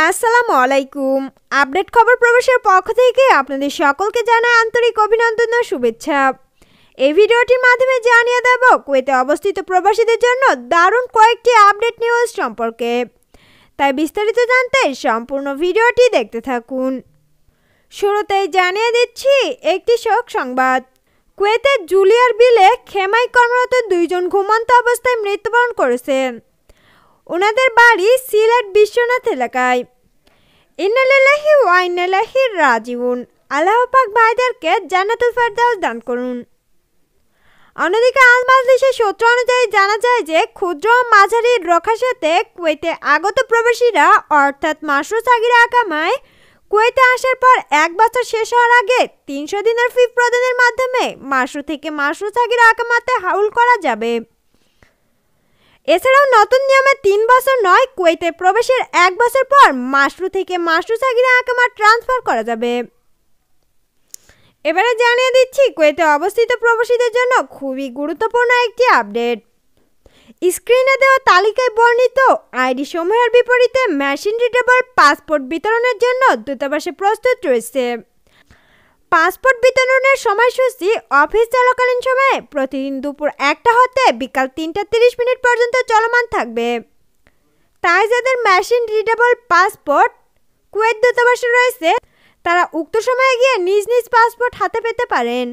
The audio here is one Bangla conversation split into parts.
আসসালামু আলাইকুম। আপডেট খবর প্রবাসের পক্ষ থেকে আপনাদের সকলকে জানাই আন্তরিক অভিনন্দন ও শুভেচ্ছা। এই ভিডিওটির মাধ্যমে জানিয়ে দেব কুয়েতে অবস্থিত প্রবাসীদের জন্য দারুণ কয়েকটি আপডেট নিউজ সম্পর্কে। তাই বিস্তারিত জানতে সম্পূর্ণ ভিডিওটি দেখতে থাকুন। শুরুতেই জানিয়ে দিচ্ছি একটি শোক সংবাদ। কুয়েতের জুলিয়ার বিলে খেমায় কর্মরত দুইজন ঘুমন্ত অবস্থায় মৃত্যুবরণ করেছেন। ওনাদের বাড়ি সিলেট বিশ্বনাথ এলাকায়। ইন্না লিল্লাহি ওয়া ইন্না ইলাইহি রাজিউন। আল্লাহ পাক ভাইদেরকে জান্নাতুল ফেরদাউস দান করুন। অন্যদিকে আল মাজলিসের সূত্র অনুযায়ী জানা যায় যে ক্ষুদ্র ও মাঝারি রোখাসাতে কুয়েতে আগত প্রবাসীরা অর্থাৎ মাশরুর সাগিরা আকামায় কুয়েতে আসার পর 1 বছর শেষ হওয়ার আগে 300 দিনের ফি প্রদানের মাধ্যমে মাশরুর থেকে মাশরুর সাগিরা আকামাতে হাউল করা যাবে। এছাড়াও নতুন নিয়মে 3 বছর নয়, কুয়েতে প্রবেশের 1 বছর পর মাশরুর থেকে মাশরুর সাগিরা আকামা ট্রান্সফার করা যাবে। এবারে জানিয়ে দিচ্ছি কুয়েতে অবস্থিত প্রবাসীদের জন্য খুবই গুরুত্বপূর্ণ একটি আপডেট। স্ক্রিনে দেওয়া তালিকায় বর্ণিত আইডি সমূহের বিপরীতে মেশিন রিডেবল পাসপোর্ট বিতরণের জন্য দূতাবাসে প্রস্তুত রয়েছে। পাসপোর্ট বিতরণের সময়সূচি অফিস চলাকালীন সময়ে প্রতিদিন দুপুর 1টা হতে বিকাল 3:30 পর্যন্ত চলমান থাকবে। তাই যাদের মেশিন রিডেবল পাসপোর্ট কুয়েত দূতাবাসে রয়েছে তারা উক্ত সময়ে গিয়ে নিজ নিজ পাসপোর্ট হাতে পেতে পারেন।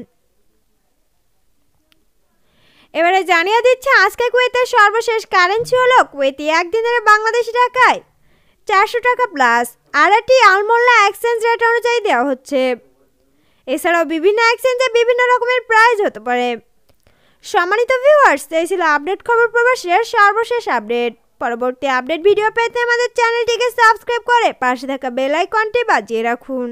এবারে জানিয়ে দিচ্ছে আজকে কুয়েতের সর্বশেষ কারেন্সি হলো কুয়েতি 1 দিনের বাংলাদেশি টাকায় 400 টাকা প্লাস। আর এটি আলমোল্লা এক্সচেঞ্জ রেট অনুযায়ী দেওয়া হচ্ছে। এছাড়াও বিভিন্ন এক্সচেঞ্জে বিভিন্ন রকমের প্রাইস হতে পারে। সম্মানিত ভিউয়ার্স, এই ছিল আপডেট খবর প্রবাসের সর্বশেষ আপডেট। পরবর্তী আপডেট ভিডিও পেতে আমাদের চ্যানেলটিকে সাবস্ক্রাইব করে পাশে থাকা বেল আইকনটি বাজিয়ে রাখুন।